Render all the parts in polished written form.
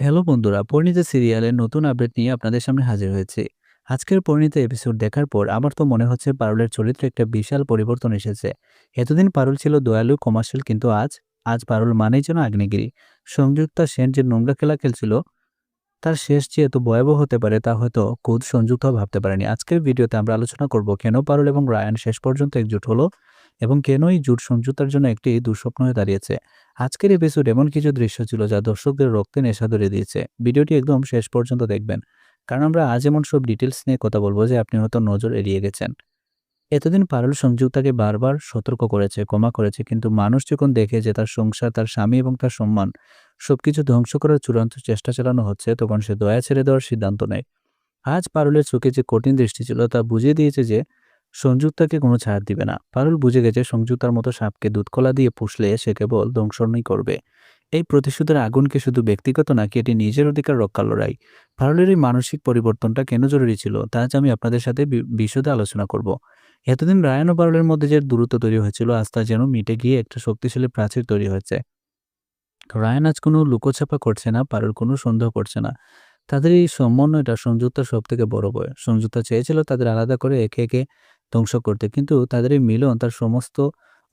Hello বন্ধুরা, পরিণীতা সিরিয়ালের নতুন আপডেট নিয়ে আপনাদের সামনে হাজির হয়েছি। আজকের পরিণীতা এপিসোড দেখার পর আমার তো মনে হচ্ছে পারুলের চরিত্রে একটা বিশাল পরিবর্তন এসেছে। এতদিন পারুল ছিল দয়ালু কমার্শিয়াল, কিন্তু আজ আজ পারুল মানেই যেন আগ্নেয়গিরি। সংযুক্তা সেন যে নোংরা খেলা খেলছিল, তার শেষ যে এত ভয়াবহ হতে পারে তা হয়তো খোদ সংযুক্তাও ভাবতে পারেনি। আজকের ভিডিওতে আমরা আলোচনা করব কেন পারুল এবং রায়ান শেষ পর্যন্ত একজোট হলো এবং কেন এই জোট সংযুক্তার জন্য একটি দুঃস্বপ্ন হয়ে দাঁড়িয়েছে। আজকের এপিসোড এমন কিছু দৃশ্য ছিল যা দর্শকদের রক্তে নেশা ধরে দিয়েছে। ভিডিওটি একদম শেষ পর্যন্ত দেখবেন, কারণ আমরা আজ এমন সব ডিটেলস নিয়ে কথা বলবো যে আপনি হয়তো নজর এড়িয়ে গেছেন। এতদিন পারুল সংযুক্তাকে বারবার সতর্ক করেছে, ক্ষমা করেছে, কিন্তু মানুষ যখন দেখে যে তার সংসার, তার স্বামী এবং তার সম্মান সবকিছু ধ্বংস করার চূড়ান্ত চেষ্টা চালানো হচ্ছে, তখন সে দয়া ছেড়ে দেওয়ার সিদ্ধান্ত নেয়। আজ পারুলের চোখে যে কঠিন দৃষ্টি ছিল তা বুঝিয়ে দিয়েছে যে সংযুক্তাকে কোনো ছাড় দিবে না। পারুল বুঝে গেছে সংযুক্তার মতো সাপকে দুধকলা দিয়ে পুষলে সে কেবল ধ্বংসনই করবে। এই প্রতিশোধের আগুনকে শুধু ব্যক্তিগত নাকি, এটি নিজের অধিকার রক্ষার লড়াই। পারুলের এই মানসিক পরিবর্তনটা কেন জরুরি ছিল তা আজ আমি আপনাদের সাথে বিশদে আলোচনা করব। এতদিন রায়ান ও পারুলের মধ্যে যে দূরত্ব তৈরি হয়েছিল, আজ তা যেন মিটে গিয়ে একটা শক্তিশালী প্রাচীর তৈরি হয়েছে। রায়ান আজ কোনো লুকোছাপা করছে না, পারুল কোনো সন্দেহ করছে না। তাদের এই সমন্বয়টা সংযুক্তার সবথেকে বড় ভয়। সংযুক্তা চেয়েছিল তাদের আলাদা করে একে একে ধ্বংস করতে, কিন্তু তাদের এই মিলন তার সমস্ত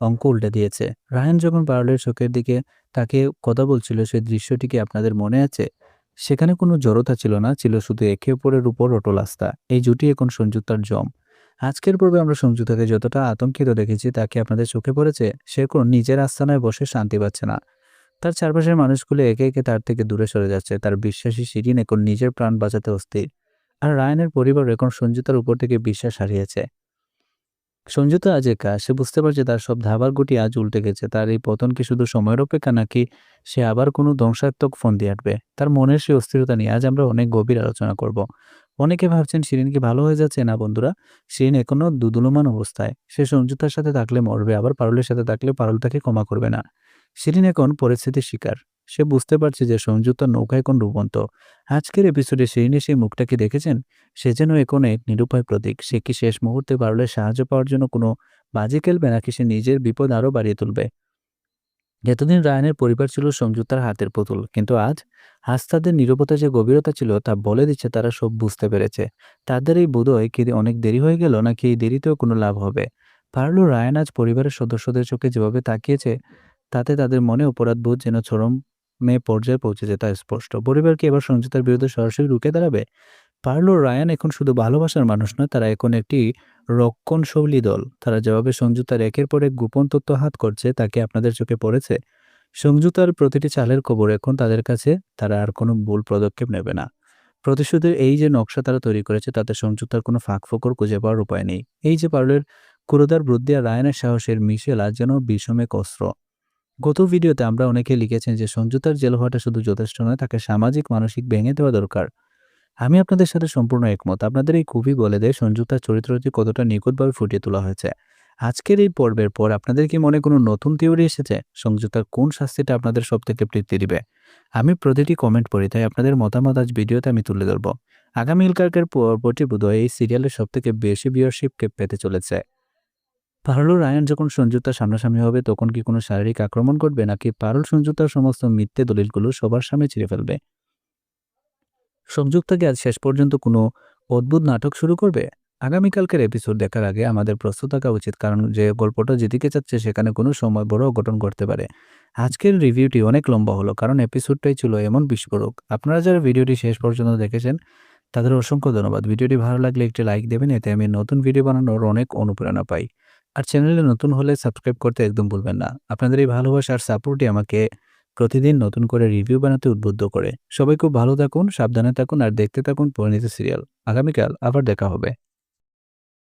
অঙ্ক উল্টে দিয়েছে। রায়ান যখন পারুলের চোখের দিকে তাকে কথা বলছিল, সেই দৃশ্যটি কি আপনাদের মনে আছে? সেখানে কোনো জড়তা ছিল না, ছিল শুধু একে অপরের উপর অটল আস্থা। এই জুটি এখন সংযুক্তার জম। আজকের পর্বে আমরা সংযুক্তাকে যতটা আতঙ্কিত দেখেছি, তাকে আপনাদের চোখে পড়েছে সে কোন নিজের আস্তানায় বসে শান্তি পাচ্ছে না। তার চারপাশের মানুষগুলো একে একে তার থেকে দূরে সরে যাচ্ছে। তার বিশ্বাসী শিরিন এখন নিজের প্রাণ বাঁচাতে অস্থির। আর রায়ানের পরিবার এখন সঞ্জিতার উপর থেকে বিশ্বাস হারিয়েছে। সঞ্জিতা আজ একা। সে বুঝতে পারছে তার সব ধাবার গুটি আজ উল্টে গেছে। তার এই পতন কি শুধু সময়ের অপেক্ষা, নাকি সে আবার কোনো ধ্বংসাত্মক ফোন দিয়ে আঁটবে? তার মনের সেই অস্থিরতা নিয়ে আজ আমরা অনেক গভীর আলোচনা করব। অনেকে ভাবছেন শিরিন কি ভালো হয়ে যাচ্ছে? না বন্ধুরা, শিরিন এখনো দুদুলমান অবস্থায়। সে সঞ্জিতার সাথে থাকলে মরবে, আবার পারুলের সাথে থাকলে পারুল তাকে ক্ষমা করবে না। শিরিন এখন পরিস্থিতির শিকার। সে বুঝতে পারছে যে সংযুক্তার নৌকা এখন ডুবন্ত। আজকের এপিসোডে শিরিনের সেই মুখটা কি দেখেছেন? সে যেন এখন এক নিরুপায় প্রতীক। সে কি শেষ মুহূর্তে পারুলের সাহায্য পাওয়ার জন্য কোনো বাজি খেলবে, নাকি সে নিজের বিপদ আরও বাড়িয়ে তুলবে? এতদিন রায়ানের পরিবার ছিল সংযুক্তার হাতের পুতুল, কিন্তু আজ তাদের নীরবতা যে গভীরতা ছিল তা বলে দিচ্ছে তারা সব বুঝতে পেরেছে। তাদের এই বোধহয় কি অনেক দেরি হয়ে গেল, নাকি এই দেরিতেও কোনো লাভ হবে? পারল রায়ান আজ পরিবারের সদস্যদের চোখে যেভাবে তাকিয়েছে, তাতে তাদের মনে অপরাধবোধ যেন চরমে পর্যায়ে পৌঁছেছে তা স্পষ্ট। পরিবার কি এবার সংযুক্তার বিরুদ্ধে সরাসরি রুখে দাঁড়াবে? পারল রায়ান এখন শুধু ভালোবাসার মানুষ নয়, তারা এখন একটি রক্ষণশৈলী দল। তারা যেভাবে সংযুক্তার একের পর এক গোপন তথ্য হাত করছে, তাকে আপনাদের চোখে পড়েছে? সংযুক্তার প্রতিটি চালের খবর এখন তাদের কাছে। তারা আর কোনো ভুল পদক্ষেপ নেবে না। প্রতিশোধের এই যে নকশা তারা তৈরি করেছে, তাতে সংযুক্তার কোনো ফাঁক-ফোকর খুঁজে পাওয়ার উপায় নেই। এই যে পারুলের ক্রুরতার বুদ্ধি আর রায়ানের সাহসের মিশেল আজ যেন বিষম এক অস্ত্র। গত ভিডিওতে আমরা অনেকে লিখেছেন যে সংযুক্তার জেল হওয়াটা শুধু যথেষ্ট নয়, তাকে সামাজিক মানসিক ভেঙে দেওয়া দরকার। আমি আপনাদের সাথে সম্পূর্ণ একমত। আপনাদের এই খুবই বলে দেয় সংযুক্তার চরিত্রটি কতটা নিখুঁতভাবে ফুটিয়ে তোলা হয়েছে। আজকের এই পর্বের পর আপনাদের কি মনে কোনো নতুন থিওরি এসেছে? সংযুক্তার কোন শাস্তিটা আপনাদের সবথেকে তৃপ্তি দিবে? আমি প্রতিটি কমেন্ট পড়ি, তাই আপনাদের মতামত আজ ভিডিওতে আমি তুলে ধরব। আগামীকালকের পর্বটি বোধহয় এই সিরিয়ালের সবথেকে বেশি ভিউয়ারশিপ পেতে চলেছে। পারুল রায়ান যখন সংযুক্তার সামনাসামনি হবে, তখন কি কোনো শারীরিক আক্রমণ ঘটবে, নাকি পারুল সংযুক্তার সমস্ত মিথ্যে দলিলগুলো সবার সামনে ছিঁড়ে ফেলবে? সংযুক্তা কি আজ শেষ পর্যন্ত কোনো অদ্ভুত নাটক শুরু করবে? আগামীকালকের এপিসোড দেখার আগে আমাদের প্রস্তুত থাকা উচিত, কারণ যে গল্পটা যেদিকে যাচ্ছে সেখানে কোনো সময় বড় অঘটন ঘটতে পারে। আজকের রিভিউটি অনেক লম্বা হলো, কারণ এপিসোডটাই ছিল এমন বিস্ফোরক। আপনারা যারা ভিডিওটি শেষ পর্যন্ত দেখেছেন তাদের অসংখ্য ধন্যবাদ। ভিডিওটি ভালো লাগলে একটি লাইক দেবেন, এতে আমি নতুন ভিডিও বানানোর অনেক অনুপ্রেরণা পাই। আর চ্যানেলে নতুন হলে সাবস্ক্রাইব করতে একদম ভুলবেন না। আপনাদের এই ভালোবাসা আর সাপোর্টই আমাকে প্রতিদিন নতুন করে রিভিউ বানাতে উদ্বুদ্ধ করে। সবাই খুব ভালো থাকুন, সাবধানে থাকুন আর দেখতে থাকুন পরিণীতা সিরিয়াল। আগামীকাল আবার দেখা হবে।